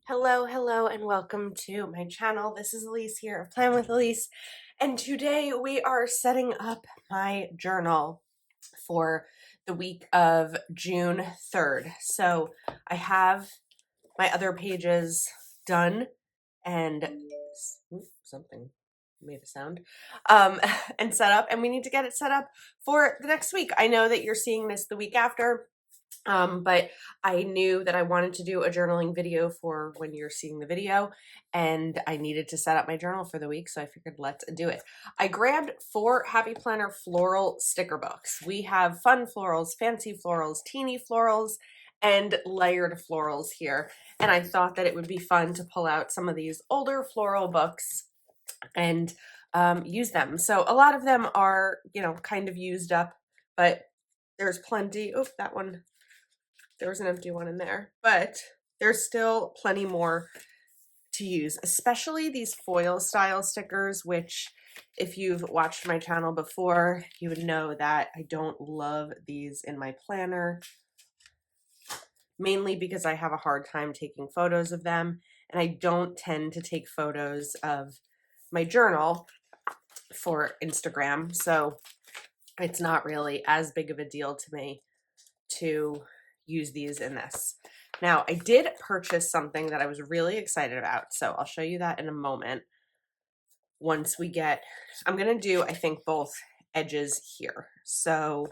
Hello, and welcome to my channel. This is Elise here of Plan with Elise, and today we are setting up my journal for the week of June 3rd. So I have my other pages done and something made a sound and set up, and we need to get it set up for the next week. I know that you're seeing this the week after. But I knew that I wanted to do a journaling video for when you're seeing the video, and I needed to set up my journal for the week, so I figured let's do it. I grabbed 4 Happy Planner floral sticker books. We have fun florals, fancy florals, teeny florals, and layered florals here, and I thought that it would be fun to pull out some of these older floral books and use them. So a lot of them are, kind of used up, but there's plenty. Oh, that one. There was an empty one in there, but there's still plenty more to use, especially these foil style stickers, which if you've watched my channel before, you would know that I don't love these in my planner, mainly because I have a hard time taking photos of them, and I don't tend to take photos of my journal for Instagram, so it's not really as big of a deal to me to use these in this. Now, I did purchase something that I was really excited about, so I'll show you that in a moment. Once we get, I'm gonna do, I think, both edges here. So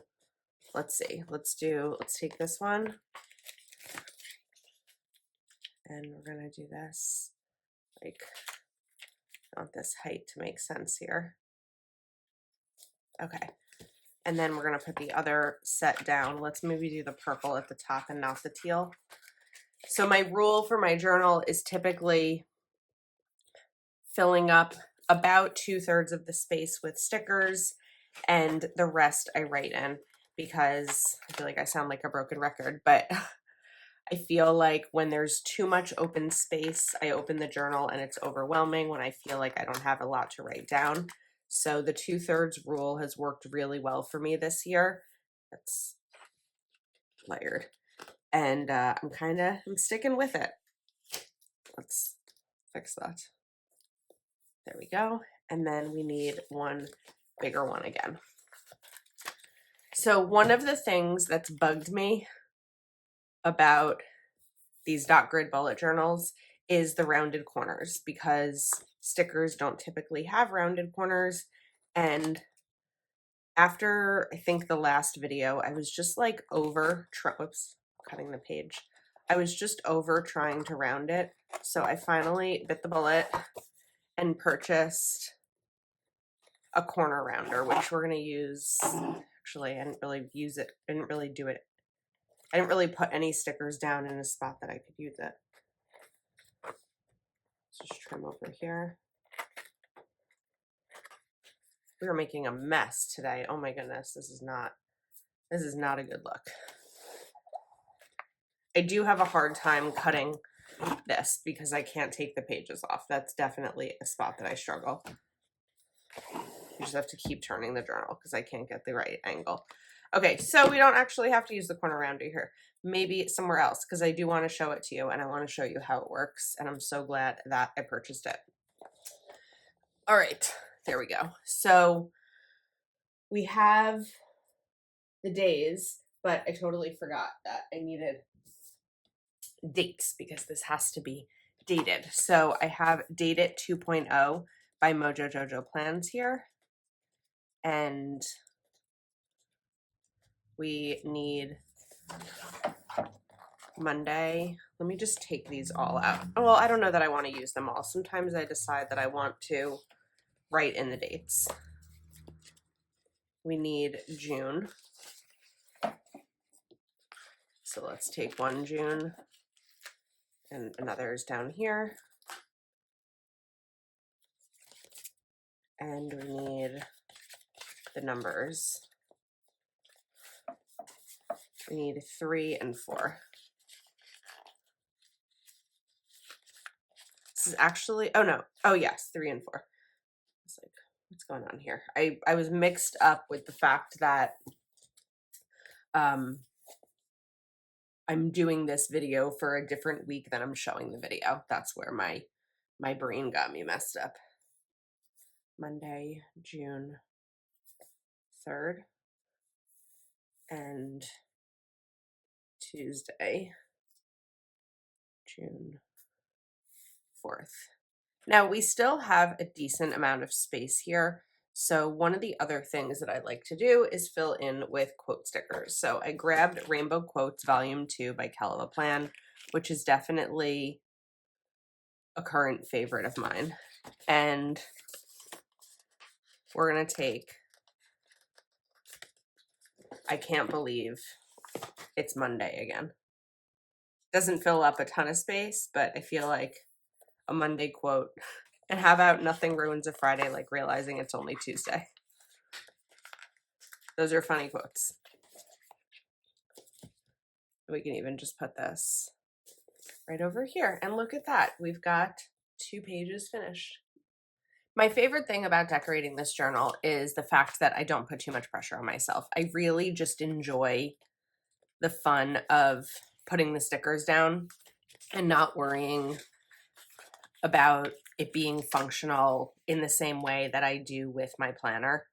let's see, let's take this one, and we're gonna do this, like, I want this height to make sense here. Okay. And then we're going to put the other set down. Let's maybe do the purple at the top and not the teal. So my rule for my journal is typically filling up about 2/3 of the space with stickers, and the rest I write in, because I feel like I sound like a broken record, but I feel like when there's too much open space, I open the journal and it's overwhelming when I feel like I don't have a lot to write down. So the 2/3 rule has worked really well for me this year. That's layered. And I'm sticking with it. Let's fix that. There we go. And then we need one bigger one again. So one of the things that's bugged me about these dot grid bullet journals is the rounded corners, because stickers don't typically have rounded corners. And after I think the last video, I was just like whoops, cutting the page. I was just over trying to round it. So I finally bit the bullet and purchased a corner rounder, which we're going to use. Actually, I didn't really use it. I didn't really do it. I didn't really put any stickers down in a spot that I could use it. Let's just trim over here. We are making a mess today. Oh my goodness, this is not a good look. I do have a hard time cutting this because I can't take the pages off. That's definitely a spot that I struggle. You just have to keep turning the journal because I can't get the right angle. Okay, so we don't actually have to use the corner rounder here. Maybe somewhere else, because I do want to show it to you and I want to show you how it works, and I'm so glad that I purchased it. All right, there we go. So we have the days, but I totally forgot that I needed dates because this has to be dated. So I have Date It 2.0 by Mojo Jojo Plans here. And we need Monday. Let me just take these all out. Well, I don't know that I want to use them all. Sometimes I decide that I want to write in the dates. We need June. So let's take 1 June, and another is down here. And we need the numbers. We need 3 and 4. This is actually, oh no, oh yes, 3 and 4. It's like, what's going on here? I was mixed up with the fact that I I'm doing this video for a different week than I'm showing the video. That's where my brain got me messed up. Monday, June 3rd, and Tuesday, June 4th. Now we still have a decent amount of space here. So one of the other things that I like to do is fill in with quote stickers. So I grabbed Rainbow Quotes Volume 2 by Kelly Plan, which is definitely a current favorite of mine. And we're going to take, I can't believe it's Monday again. Doesn't fill up a ton of space, but I feel like a Monday quote. And how about nothing ruins a Friday like realizing it's only Tuesday? Those are funny quotes. We can even just put this right over here. And look at that. We've got 2 pages finished. My favorite thing about decorating this journal is the fact that I don't put too much pressure on myself. I really just enjoy the fun of putting the stickers down and not worrying about it being functional in the same way that I do with my planner.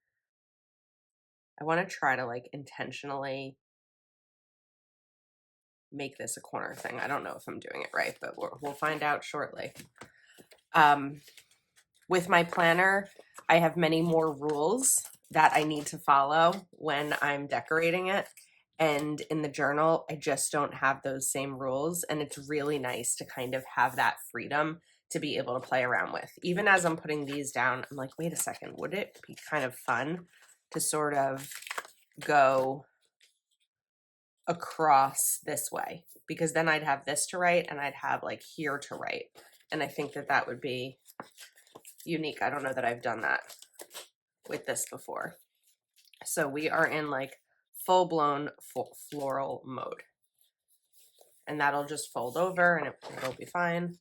I want to try to like intentionally make this a corner thing. I don't know if I'm doing it right, but we'll find out shortly. With my planner, I have many more rules that I need to follow when I'm decorating it. And in the journal, I just don't have those same rules. And it's really nice to kind of have that freedom to be able to play around with. Even as I'm putting these down, I'm like, wait a second, would it be kind of fun to sort of go across this way? Because then I'd have this to write and I'd have like here to write. And I think that that would be unique. I don't know that I've done that with this before. So we are in like full-blown floral mode. And that'll just fold over and it'll be fine.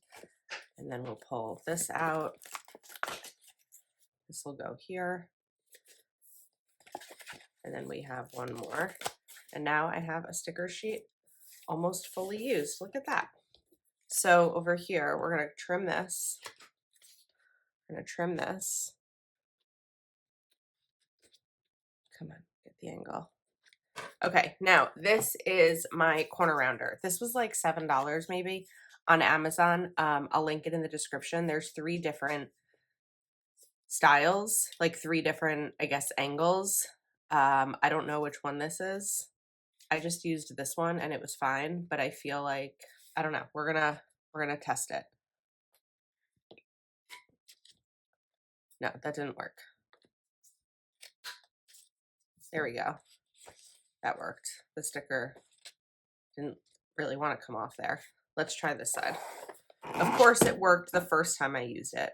And then we'll pull this out. This will go here. And then we have one more. And now I have a sticker sheet almost fully used. Look at that. So over here, we're going to trim this. I'm going to trim this. Come on, get the angle. Okay, now this is my corner rounder. This was like $7 maybe on Amazon. I'll link it in the description. There's 3 different styles, like 3 different, I guess, angles. I don't know which one this is. I just used this one and it was fine, but I feel like, I don't know, we're gonna test it. No, that didn't work. There we go. That worked. The sticker didn't really want to come off there. Let's try this side. Of course it worked the first time I used it.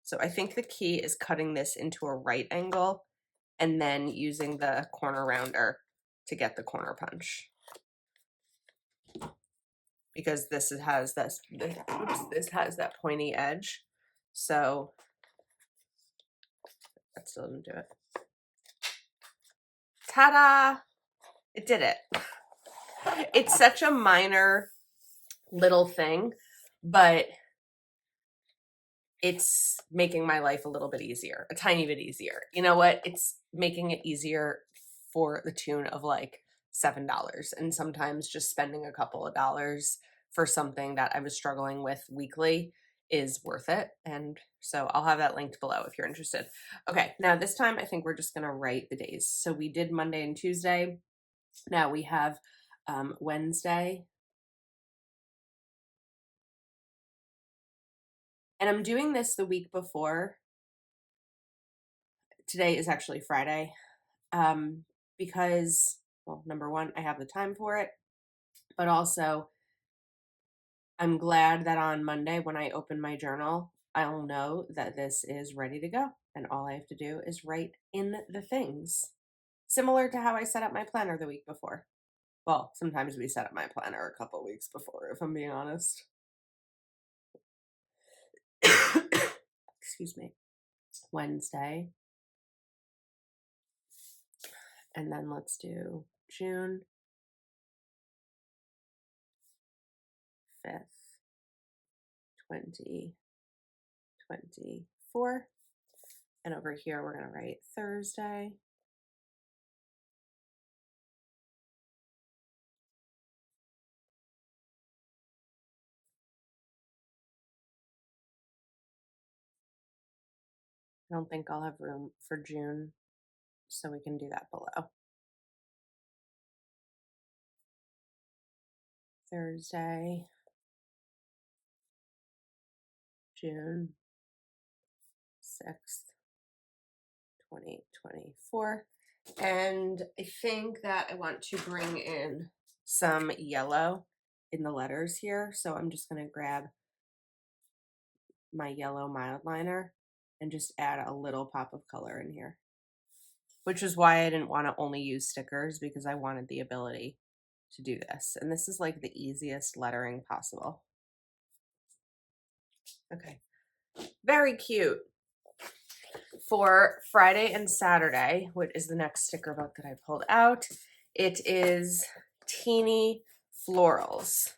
So I think the key is cutting this into a right angle and then using the corner rounder to get the corner punch. Because this has this has that pointy edge. So that still didn't do it. Ta-da! It did it. It's such a minor little thing, but it's making my life a little bit easier, a tiny bit easier. You know what? It's making it easier for the tune of like $7. And sometimes just spending a couple of dollars for something that I was struggling with weekly is worth it. And so I'll have that linked below if you're interested. Okay, now this time I think we're just gonna write the days. So we did Monday and Tuesday. Now we have Wednesday. And I'm doing this the week before. Today is actually Friday. Because, well, number one, I have the time for it, but also I'm glad that on Monday when I open my journal, I'll know that this is ready to go. And all I have to do is write in the things. Similar to how I set up my planner the week before. Well, sometimes we set up my planner a couple weeks before, if I'm being honest. Excuse me. Wednesday. And then let's do June. 5th, 2024. And over here, we're going to write Thursday. I don't think I'll have room for June, so we can do that below. Thursday, June 6th, 2024. And I think that I want to bring in some yellow in the letters here. So I'm just going to grab my yellow mild liner and just add a little pop of color in here, which is why I didn't want to only use stickers, because I wanted the ability to do this. And this is like the easiest lettering possible. Okay, very cute. For Friday and Saturday, what is the next sticker book that I pulled out? It is Teeny Florals.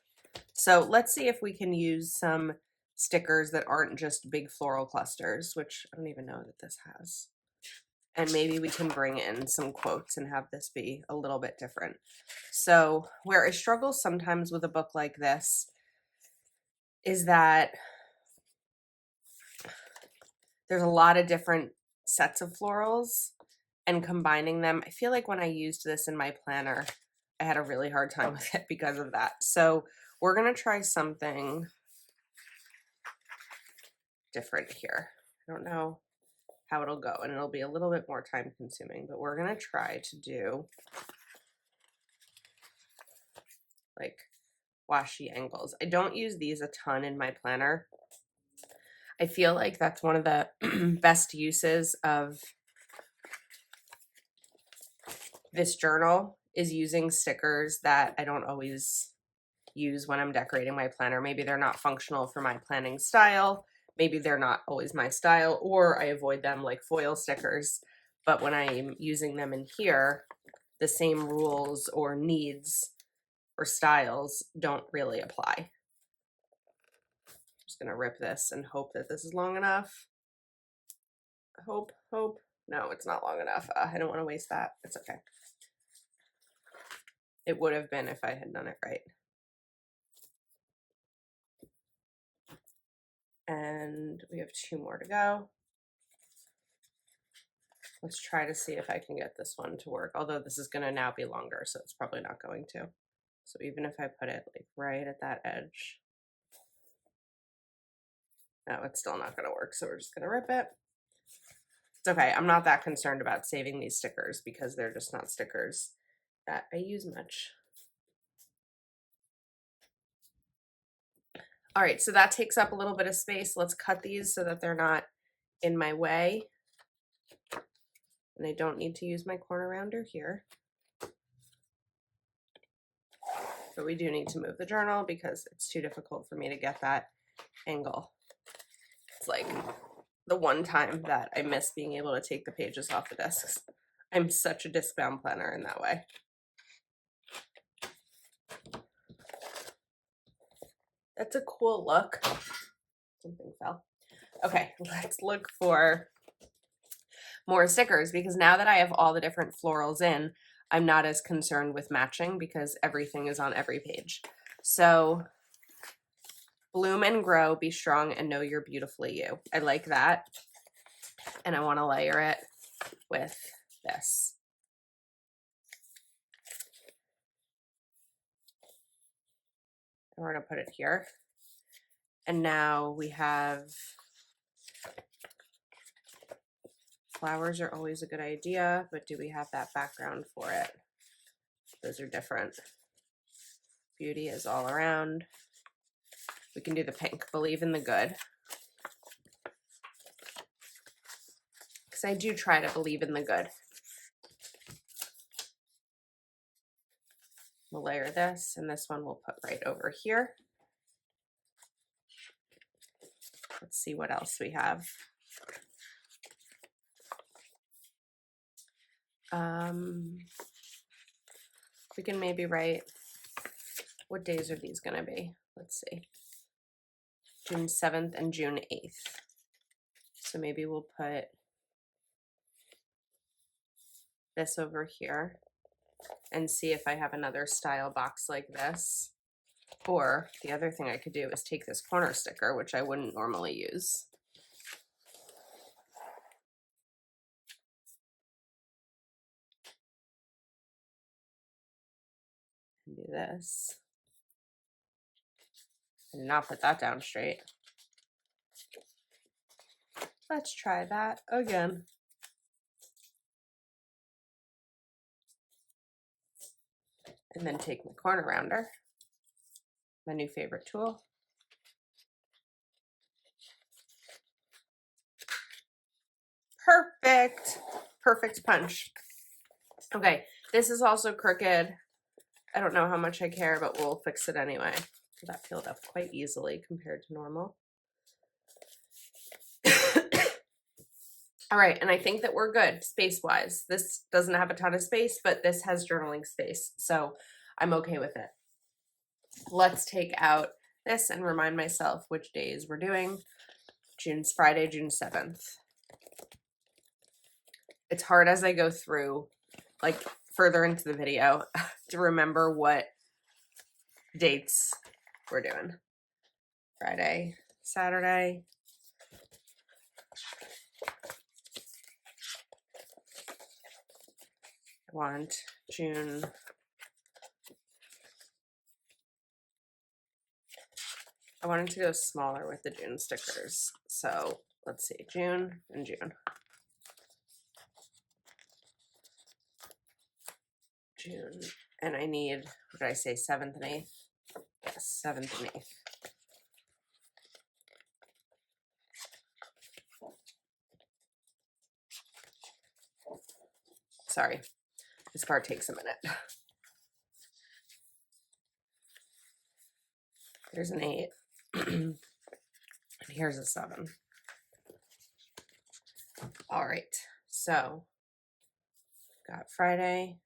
So let's see if we can use some stickers that aren't just big floral clusters, which I don't even know that this has. And maybe we can bring in some quotes and have this be a little bit different. So where I struggle sometimes with a book like this is that there's a lot of different sets of florals, and combining them, I feel like when I used this in my planner, I had a really hard time with it because of that. So we're going to try something different here. I don't know how it'll go, and it'll be a little bit more time consuming, but we're going to try to do like washi angles. I don't use these a ton in my planner. I feel like that's one of the best uses of this journal, is using stickers that I don't always use when I'm decorating my planner. Maybe they're not functional for my planning style. Maybe they're not always my style, or I avoid them like foil stickers. But when I'm using them in here, the same rules or needs or styles don't really apply. I'm just gonna rip this and hope that this is long enough. Hope. No, it's not long enough. I don't want to waste that. It's okay. It would have been if I had done it right. And we have 2 more to go. Let's try to see if I can get this one to work, although this is going to now be longer, so it's probably not going to. So even if I put it like right at that edge, no, it's still not going to work, so we're just going to rip it. It's okay. I'm not that concerned about saving these stickers because they're just not stickers that I use much. All right, so that takes up a little bit of space. Let's cut these so that they're not in my way. And I don't need to use my corner rounder here. But we do need to move the journal because it's too difficult for me to get that angle. It's like the one time that I miss being able to take the pages off the discs. I'm such a disc-bound planner in that way. That's a cool look. Something fell. Okay, let's look for more stickers, because now that I have all the different florals in, I'm not as concerned with matching because everything is on every page. So bloom and grow, be strong, and know you're beautifully you. I like that. And I want to layer it with this. And we're going to put it here. And now we have flowers are always a good idea, but do we have that background for it? Those are different. Beauty is all around. We can do the pink, believe in the good. Because I do try to believe in the good. We'll layer this, and this one we'll put right over here. Let's see what else we have. We can maybe write what days are these going to be? Let's see. June 7th and June 8th. So maybe we'll put this over here and see if I have another style box like this. Or the other thing I could do is take this corner sticker, which I wouldn't normally use. And do this. And not put that down straight. Let's try that again. And then take my corner rounder, my new favorite tool. Perfect. Perfect punch. Okay, this is also crooked. I don't know how much I care, but we'll fix it anyway. That peeled up quite easily compared to normal. All right, and I think that we're good space-wise. This doesn't have a ton of space, but this has journaling space, so I'm okay with it. Let's take out this and remind myself which days we're doing. Friday, June 7th. It's hard as I go through, like further into the video, to remember what dates we're doing. Friday, Saturday. I want June. I wanted to go smaller with the June stickers. So let's see, June and June. June, and I need, what did I say, 7th and 8th? Yes, 7th and 8th. Sorry, this part takes a minute. Here's an 8, and here's a 7. All right, so got Friday,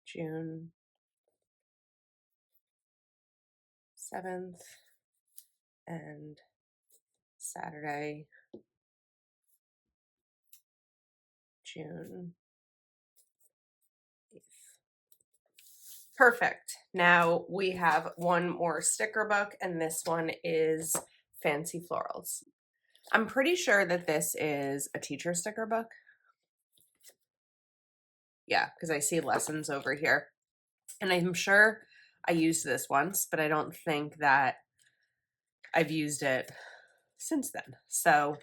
June 7th, and Saturday, June 8th. Perfect. Now we have one more sticker book, and this one is Fancy Florals. I'm pretty sure that this is a teacher sticker book. Yeah, because I see lessons over here. And I'm sure I used this once, but I don't think that I've used it since then. So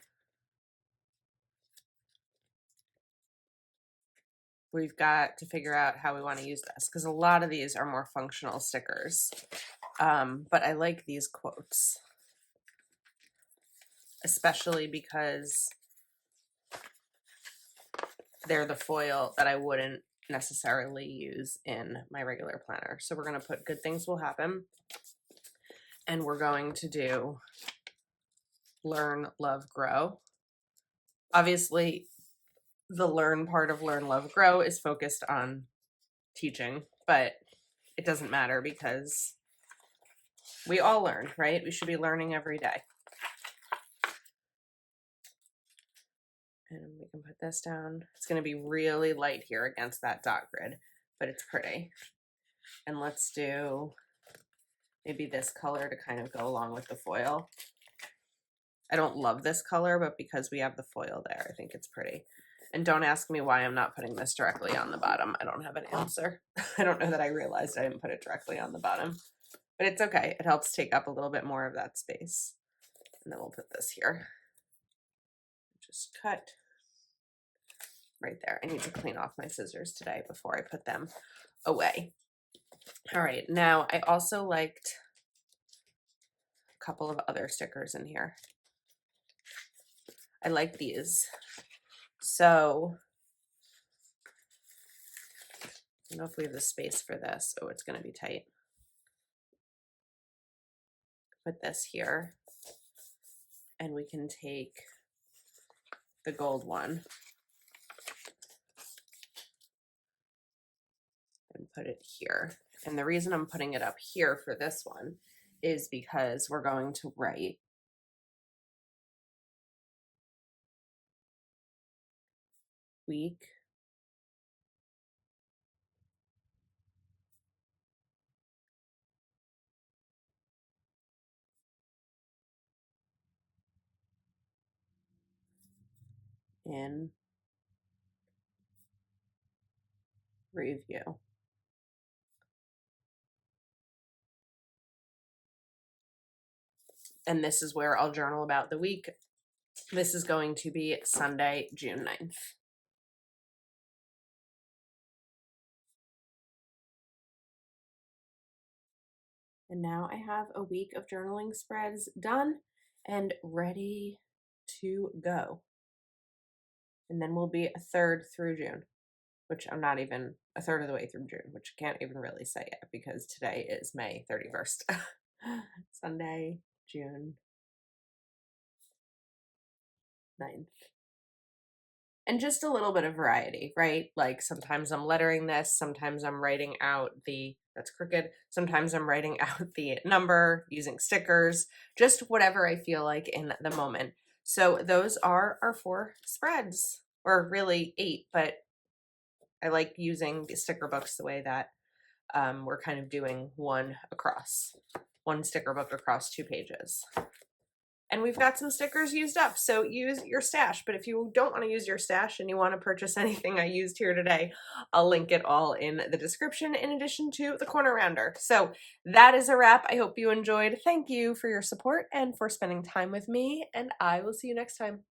we've got to figure out how we want to use this, because a lot of these are more functional stickers. But I like these quotes, especially because they're the foil that I wouldn't necessarily use in my regular planner. So we're going to put good things will happen, and we're going to do learn, love, grow. Obviously, the learn part of learn, love, grow is focused on teaching, but it doesn't matter because we all learn, right? We should be learning every day. And we can put this down. It's going to be really light here against that dot grid, but it's pretty. And let's do maybe this color to kind of go along with the foil. I don't love this color, but because we have the foil there, I think it's pretty. And don't ask me why I'm not putting this directly on the bottom. I don't have an answer. I don't know that I realized I didn't put it directly on the bottom, but it's okay. It helps take up a little bit more of that space. And then we'll put this here. Just cut right there. I need to clean off my scissors today before I put them away. All right, now I also liked a couple of other stickers in here. I like these. So I don't know if we have the space for this. Oh, it's going to be tight. Put this here, and we can take the gold one and put it here. And the reason I'm putting it up here for this one is because we're going to write week in review. And this is where I'll journal about the week. This is going to be Sunday, June 9th. And now I have a week of journaling spreads done and ready to go. And then we'll be a third through June, which I'm not even a third of the way through June, which I can't even really say yet because today is May 31st. Sunday, June 9th. And just a little bit of variety, right? Like sometimes I'm lettering this, sometimes I'm writing out that's crooked, sometimes I'm writing out the number using stickers, just whatever I feel like in the moment. So those are our 4 spreads, or really 8, but I like using the sticker books the way that we're kind of doing one sticker book across 2 pages. And we've got some stickers used up, so use your stash. But if you don't want to use your stash and you want to purchase anything I used here today, I'll link it all in the description in addition to the corner rounder. So that is a wrap. I hope you enjoyed. Thank you for your support and for spending time with me, and I will see you next time.